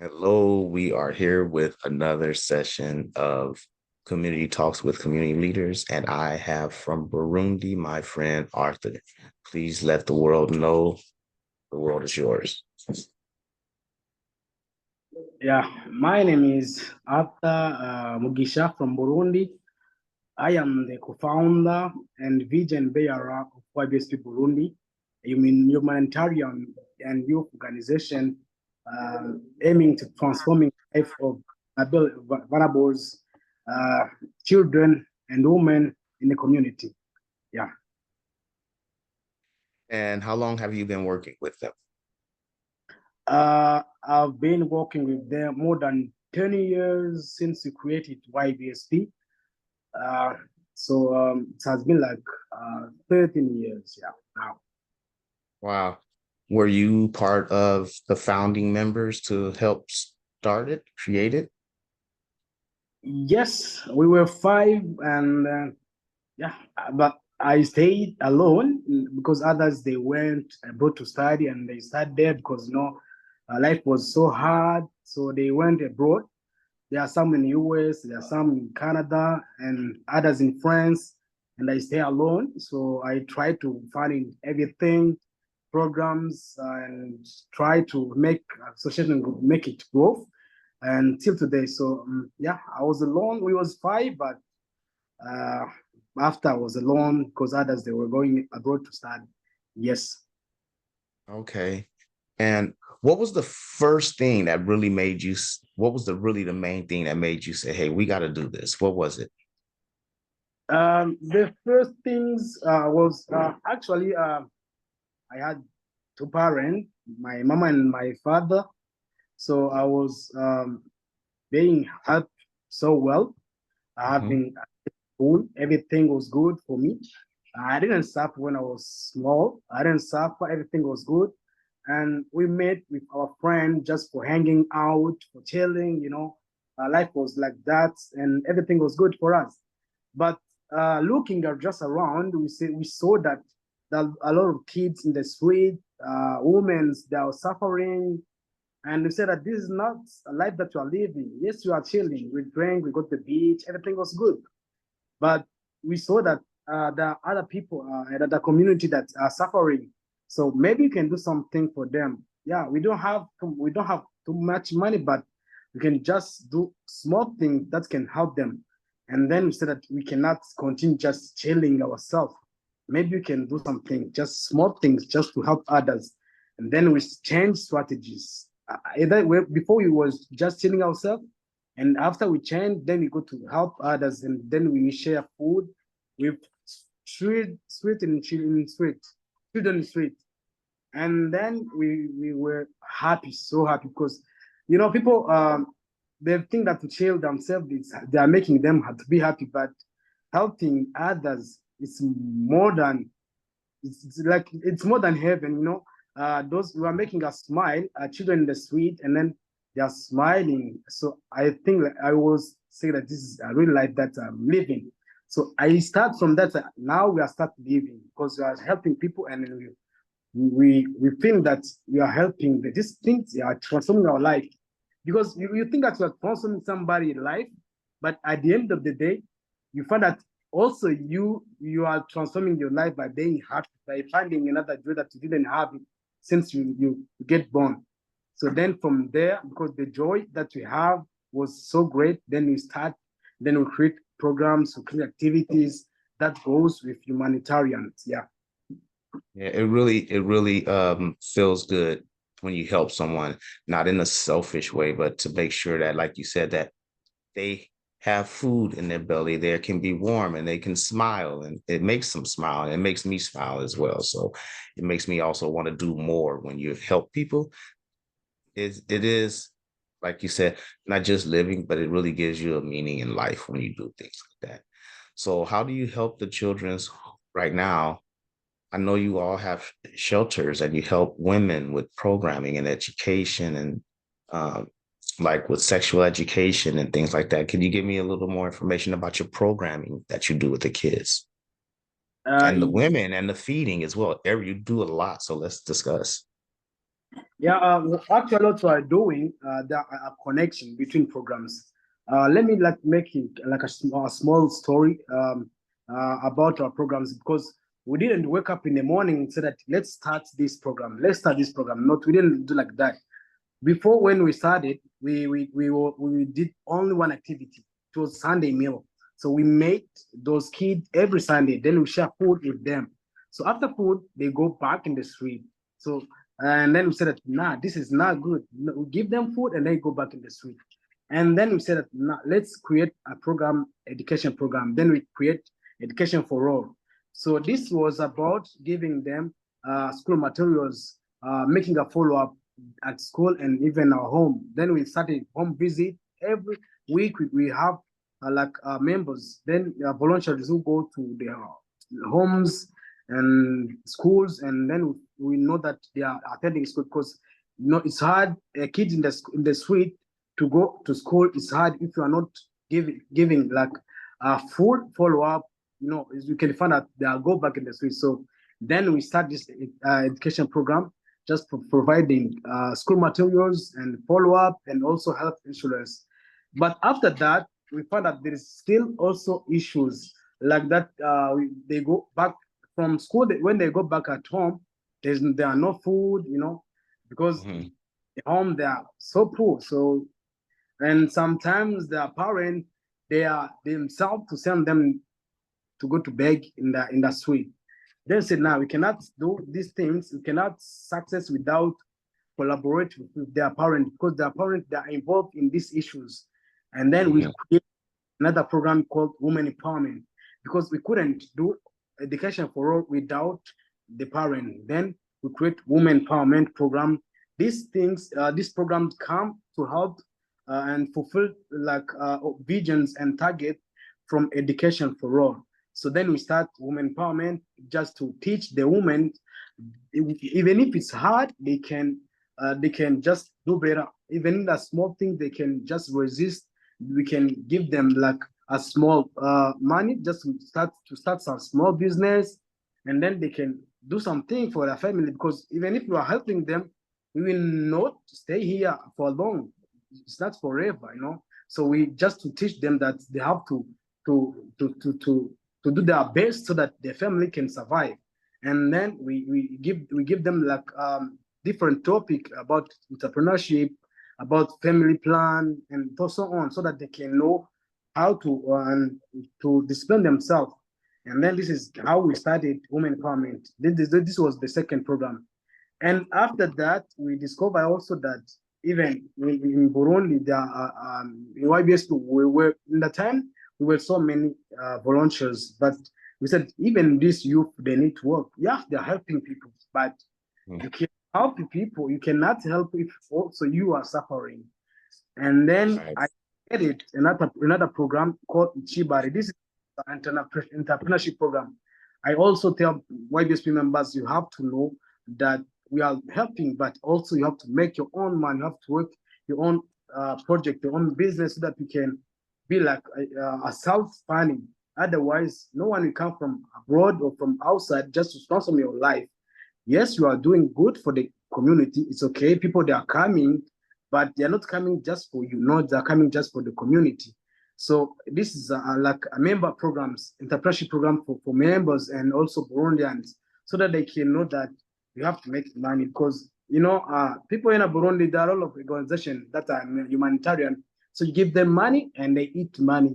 Hello, we are here with another session of Community Talks with Community Leaders, and I have from Burundi my friend Arthur. Please let the world know the world is yours. Yeah, my name is Arthur Mugisha from Burundi. I am the co-founder and vision bearer of YBSP Burundi, a humanitarian and youth organization aiming to transforming the life of vulnerable uh, children and women in the community. Yeah. And how long have you been working with them? I've been working with them more than 10 years since we created YBSP. Uh, so it has been like 13 years, yeah, now. Wow. Were you part of the founding members to help start it, create it? Yes, we were five, and yeah, but I stayed alone because others they went abroad to study and they stayed there because life was so hard, so they went abroad. There are some in the US, there are some in Canada, and others in France, and I stay alone. So I try to find everything, programs, and try to make association make it grow until today. So yeah, I was alone. We was five, but uh, after I was alone because others they were going abroad to study. Yes. Okay. And what was the first thing that really made you, what was the main thing that made you say, hey, we got to do this? What was it? The first things was actually I had two parents, my mama and my father. So I was being helped so well. Mhm. Having school, everything was good for me. I didn't suffer when I was small. I didn't suffer. Everything was good. And we met with our friend just for hanging out, for chilling, life was like that and everything was good for us. But looking at just around, we saw that a lot of kids in the street, women, they are suffering, and we said that this is not a life that you are living. Yes, you are chilling. We drank, we got to the beach, everything was good. But we saw that there are other people in the community that are suffering. So maybe you can do something for them. Yeah, we don't have too much money, but we can just do small things that can help them. And then we said that we cannot continue just chilling ourselves. Maybe we can do something, just small things, just to help others. And then we change strategies. Before we was just chilling ourselves, and after we change, then we go to help others, and then we share food with street and children street, children street. And then we were happy, so happy because people they think that to chill themselves they are making them to be happy, but helping others is more than it's more than heaven, those who are making us smile are children in the street, and then they are smiling. So I think like I was saying that this is a real life that I'm living. So I start from that. Now we are start living because we are helping people, and then we feel that we are helping. These things are transforming our life because you think that you are transforming somebody's life, but at the end of the day, you find that also you are transforming your life by being happy, by finding another joy that you didn't have since you get born. So then from there, because the joy that we have was so great, then we create programs, we create activities that goes with humanitarians. Yeah. Yeah, it really feels good when you help someone, not in a selfish way, but to make sure that, like you said, that they have food in their belly, they can be warm and they can smile, and it makes them smile. And it makes me smile as well. So it makes me also want to do more when you help people. It is, like you said, not just living, but it really gives you a meaning in life when you do things like that. So how do you help the children's right now? I know you all have shelters and you help women with programming and education and um, like with sexual education and things like that. Can you give me a little more information about your programming that you do with the kids Uh, and the women and the feeding as well? You do a lot, so let's discuss. Yeah, actually, what we are doing, there are a connection between programs. Let me like make it like a small story about our programs because we didn't wake up in the morning and say that let's start this program. Let's start this program. Not we didn't do like that. Before when we started, we did only one activity. It was Sunday meal. So we made those kids every Sunday. Then we share food with them. So after food, they go back in the street. So and then we said that nah, this is not good. We give them food and they go back in the street. And then we said that nah, let's create a program, education program. Then we create education for all. So this was about giving them school materials, making a follow up at school and even our home. Then we started home visit every week. We have members, then volunteers who go to their homes and schools, and then we know that they are attending school because it's hard. Kids in the street to go to school. It's hard if you are not giving like a full follow up. You can find out they'll go back in the street. So then we start this education program just providing school materials and follow up and also health insurance. But after that, we found that there is still also issues like that. They go back from school. When they go back at home, there are no food, because Mhm. at home they are so poor. So and sometimes their parents they are themselves to send them to go to beg in the street. They said, now we cannot do these things. We cannot success without collaborate with their parents because their parents they are involved in these issues. And then we Mhm. create another program called Women Empowerment because we couldn't do education for all without the parent. Then we create Women Empowerment program. These programs come to help and fulfill like visions and target from education for all. So then we start women empowerment just to teach the women, even if it's hard, they can just do better. Even in a small thing, they can just resist. We can give them like a small money just to start some small business, and then they can do something for their family. Because even if we are helping them, we will not stay here for long. It's not forever. So we just to teach them that they have to to to to to do their best so that their family can survive. And then we give them like different topic about entrepreneurship, about family plan, and so on, so that they can know how to discipline themselves. And then this is how we started women empowerment. This was the second program. And after that, we discover also that even in Burundi, there are, in YBS, we were in the time we were so many volunteers, but we said even these youth they need to work. Yeah, they're helping people, but Mhm. you can help people. You cannot help if also you are suffering. And then Right. I added another program called Ichibari. This is an entrepreneurship program. I also tell YBSP members you have to know that we are helping, but also you have to make your own money. You have to work your own project, your own business, so that you can be like a self-funding. Otherwise, no one will come from abroad or from outside just to sponsor your life. Yes, you are doing good for the community. It's okay. People they are coming, but they are not coming just for you. No, they are coming just for the community. So this is like a member programs, entrepreneurship program for members and also Burundians, so that they can know that you have to make money because people in Burundi there are a lot of organizations that are humanitarian. So you give them money and they eat money.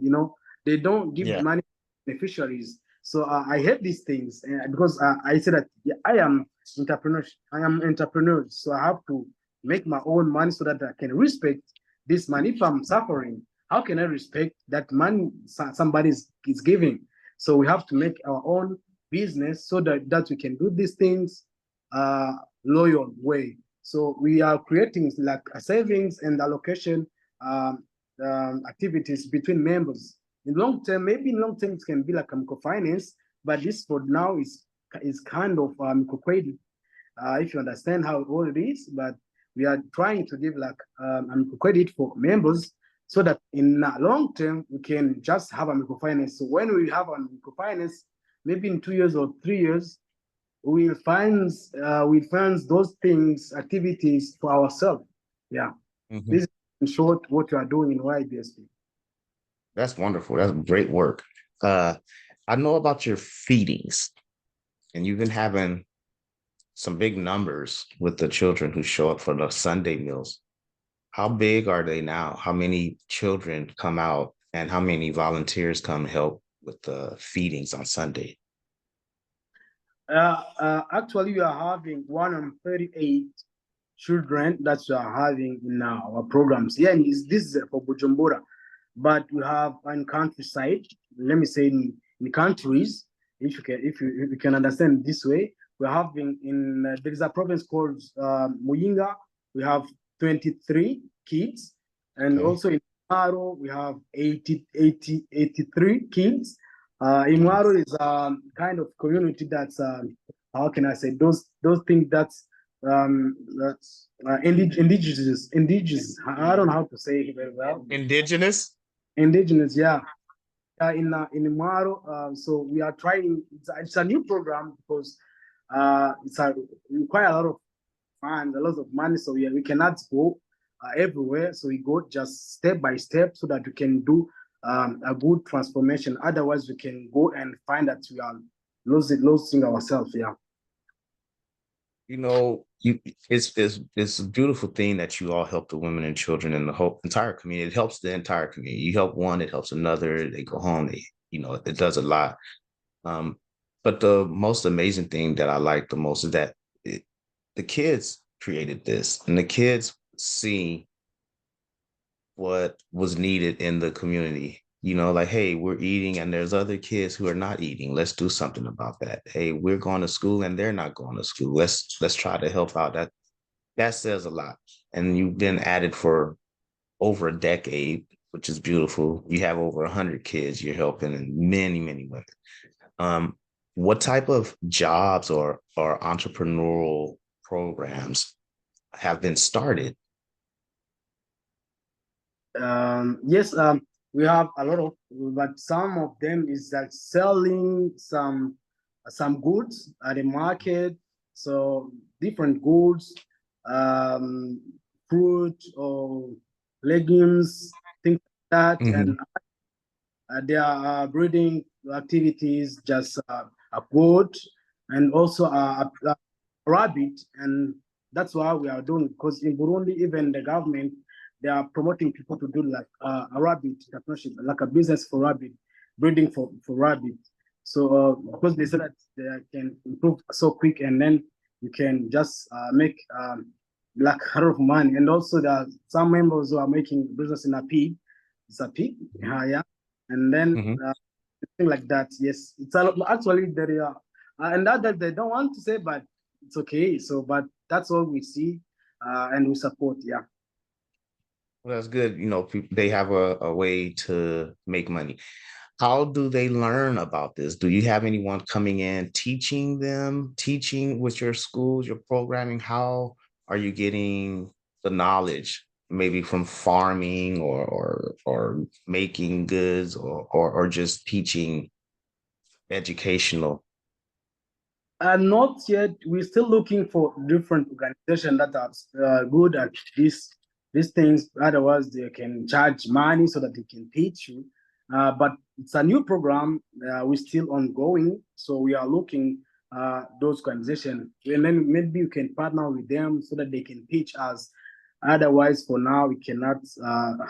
They don't give Yeah. money to beneficiaries. So I hate these things because I say that yeah, I am entrepreneur, so I have to make my own money so that I can respect this money. If I'm suffering, how can I respect that money somebody is giving? So we have to make our own business so that we can do these things uh, loyal way. So we are creating like a savings and allocation activities between members. In long term, maybe in long term it can be like a microfinance, but this for now is kind of microcredit. If you understand how all it is, but we are trying to give like a microcredit for members so that in the long term we can just have a microfinance. So when we have a microfinance, maybe in 2 years or 3 years, we find those things, activities for ourselves. Yeah, Mhm. this is in short what we are doing in YBSP. That's wonderful. That's great work. Uh, I know about your feedings, and you've been having some big numbers with the children who show up for the Sunday meals. How big are they now? How many children come out, and how many volunteers come help with the feedings on Sunday? Actually, we are having 138 children that we are having in our programs. Yeah, and this is for Bujumbura, but we have in countryside. Let me say in countries, if you can understand this way, we're having in there is a province called Muyinga. We have 23 kids, and Okay. also in Maro we have 83 kids. In Mhm. Maro is kind of community that's how can I say those things that's indigenous. I don't know how to say it very well. Indigenous? Indigenous, yeah. In Imaro, so we are trying. It's a new program because it's a require a lot of funds, a lot of money. So we cannot go everywhere. So we go just step by step so that we can do a good transformation. Otherwise, we can go and find that we are losing ourselves. Yeah. You know, it's a beautiful thing that you all help the women and children in the whole entire community. It helps the entire community. You help one, it helps another. They go home. It does a lot. Um, but the most amazing thing that I like the most is that the kids created this, and the kids see what was needed in the community. Like, hey, we're eating and there's other kids who are not eating. Let's do something about that. Hey, we're going to school and they're not going to school. Let's try to help out. That says a lot. And you've been at it for over a decade, which is beautiful. You have over 100 kids you're helping and many, many women. Um, what type of jobs or entrepreneurial programs have been started? Yes, we have a lot of, but some of them is like selling some goods at the market. So different goods, um, fruit or legumes, things like that, Mhm. and there are breeding activities, just a goat and also a rabbit, and that's why we are doing. Because in Burundi, even the government they are promoting people to do like a rabbit partnership, like a business for rabbit breeding for rabbit. So because they said that they can improve so quick, and then you can just make like a lot of money. And also there are some members who are making business in a pig. It's a pig, yeah, and then Mhm. thing like that. Yes, it's actually there are, and that they don't want to say, but it's okay. So, but that's all we see, and we support. Yeah. Well, that's good. They have a way to make money. How do they learn about this? Do you have anyone coming in teaching them, teaching with your schools, your programming? How are you getting the knowledge, maybe from farming or making goods or just teaching educational? Not yet. We're still looking for different organizations that are good at these things. Otherwise, they can charge money so that they can teach you. But it's a new program. We're still ongoing, so we are looking those organizations, and then maybe you can partner with them so that they can teach us. Otherwise, for now, we cannot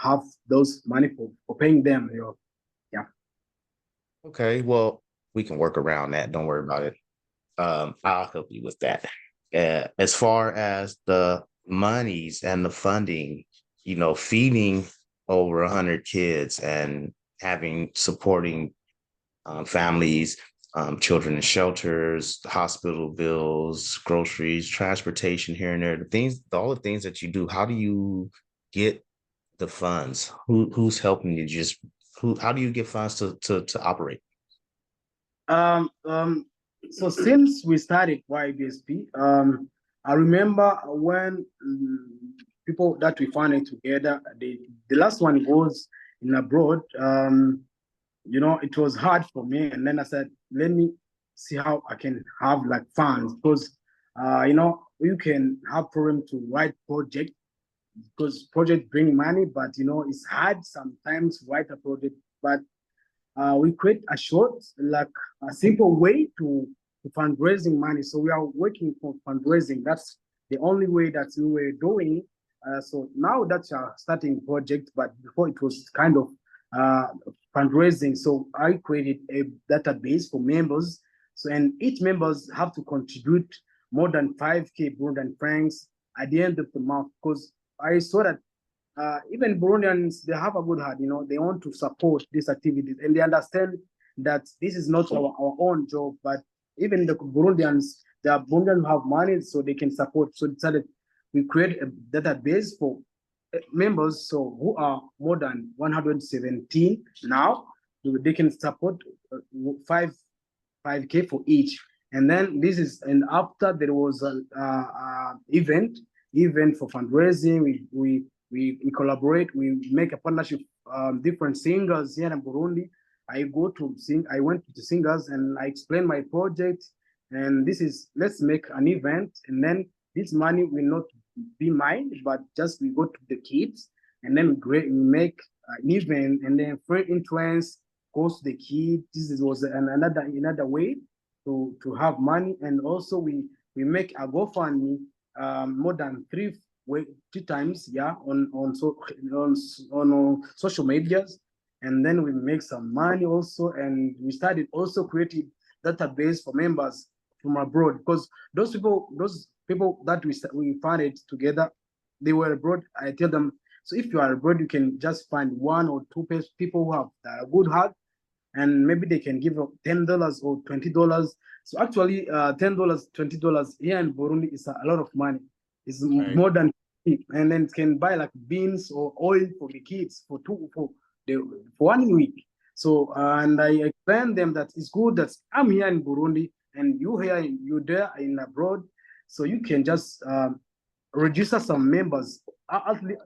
have those money for paying them. Yeah. Okay, well, we can work around that. Don't worry about it. I'll help you with that. As far as the monies and the funding, feeding over 100 kids and having supporting families, children in shelters, hospital bills, groceries, transportation here and there, all the things that you do. How do you get the funds? Who's helping you? How do you get funds to operate? Um, um, so since we started YBSP, I remember when people that we found it together, the last one goes in abroad. It was hard for me, and then I said, let me see how I can have like funds because you know you can have problem to write project because project bring money, but you know it's hard sometimes to write a project. But we create a short, like a simple way to fundraising money. So we are working for fundraising. That's the only way that we were doing. So now that's a starting project, but before it was kind of uh, fundraising. So I created a database for members. So and each members have to contribute more than 5K Burundian francs at the end of the month because I saw that even Burundians, they have a good heart, you know, they want to support these activities and they understand that this is not our own job, but even the Burundians, the Burundians have money so they can support. So decided we create a database for members so who are more than 117 now, they can support five 5K for each. And then this is, and after there was a event for fundraising. We collaborate. We make a partnership. Different singers here in Burundi. I go to sing. I went to the singers and I explain my project. And this is let's make an event, and then this money will not be mine, but just we go to the kids, and then we make an event, and then free influence goes to the kid. Was another way to have money, and also we make a GoFundMe more than three times, yeah, on social medias, and then we make some money also, and we started also creating database for members from abroad because those people that we funded together, they were abroad. I tell them, so if you are abroad, you can just find one or two people who have a good heart and maybe they can give $10 or $20. So actually, $10, $20 here in Burundi is a lot of money. It's more than, and then it can buy like beans or oil for the kids for 1 week. So and I explain them that it's good that I'm here in Burundi and you there in abroad, so you can just register some members.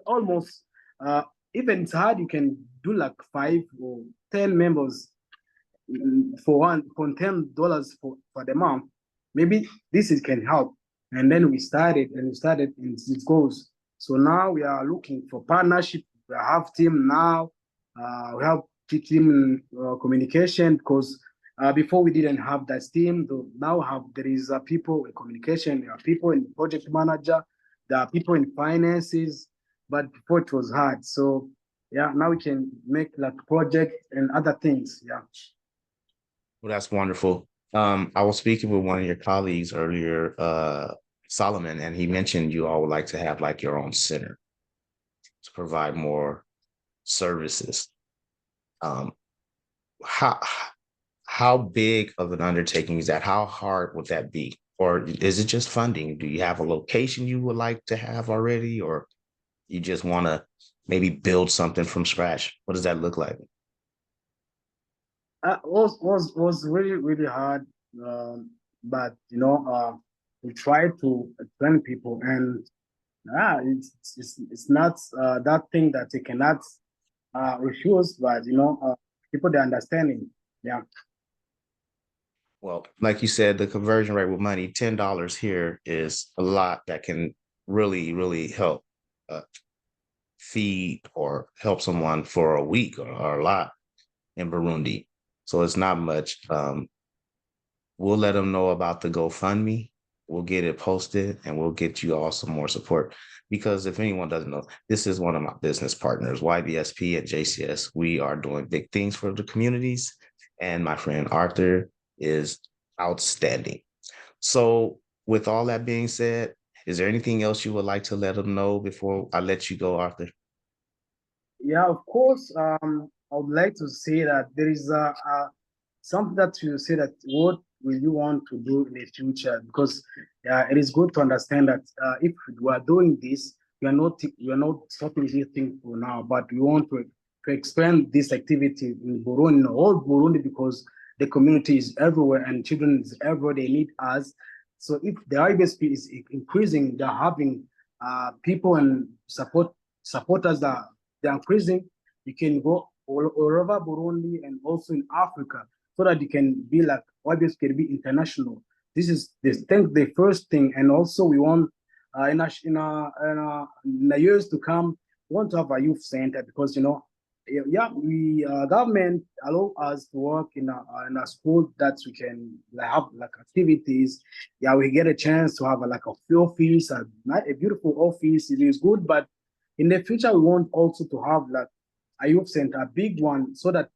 Almost even it's hard, you can do like 5 or 10 members for $10 for the month. Maybe can help. And then we started and it goes. So now we are looking for partnership. We have team now. We have team communication because before we didn't have that team. Now there is people in communication. There are people in project manager. There are people in finances. But before it was hard. So yeah, now we can make like project and other things. Yeah. Well, that's wonderful. I was speaking with one of your colleagues earlier, Solomon, and he mentioned you all would like to have like your own center to provide more services. How how big of an undertaking is that? How hard would that be? Or is it just funding? Do you have a location you would like to have already, or you just want to maybe build something from scratch? What does that look like? Was really hard, but you know, we try to train people, and it's not that thing that you cannot refuse, but you know, people they understanding, yeah. Well, like you said, the conversion rate with money, $10 here is a lot that can really, really help uh, feed or help someone for a week or a lot in Burundi. So it's not much. We'll let them know about the GoFundMe. We'll get it posted and we'll get you all some more support. Because if anyone doesn't know, this is one of my business partners, YBSP at JCS. We are doing big things for the communities. And my friend Arthur is outstanding. So, with all that being said, is there anything else you would like to let them know before I let you go, Arthur? Yeah, of course. I would like to say that there is something that you say that what will you want to do in the future? Because it is good to understand that if we are doing this, we are not stopping this thing for now, but we want to expand this activity in Burundi, in all Burundi, because the community is everywhere and children is everywhere. They need us. So if the IBSP is increasing, they're having people and supporters that they're increasing. You can go all over Burundi and also in Africa. so that you can be like YBSP can be international. This is the first thing, and also we want in the years to come, we want to have a youth center because yeah, we government allow us to work in a school that we can like, have like activities. Yeah, we get a chance to have like a office, a beautiful office. It is good, but in the future we want also to have like a youth center, a big one, so that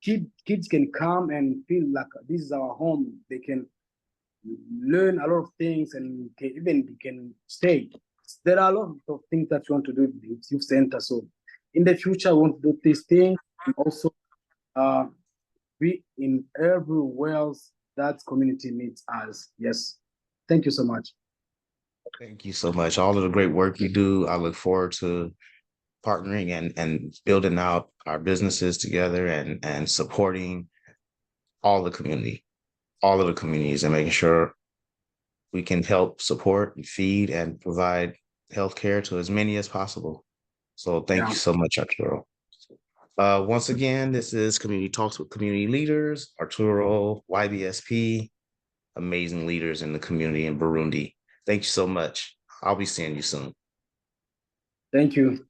kids can come and feel like this is our home. They can learn a lot of things and even they can stay. There are a lot of things that you want to do with youth center. So in the future, we want to do these things and also uh, be in everywhere else that community needs us. Yes. Thank you so much. Thank you so much. All of the great work you do. I look forward to partnering and building out our businesses together and supporting all the community, all of the communities, and making sure we can help support and feed and provide healthcare to as many as possible. So thank Yeah. you so much, Arturo. Once again, this is Community Talks with Community Leaders, Arturo, YBSP, amazing leaders in the community in Burundi. Thank you so much. I'll be seeing you soon. Thank you.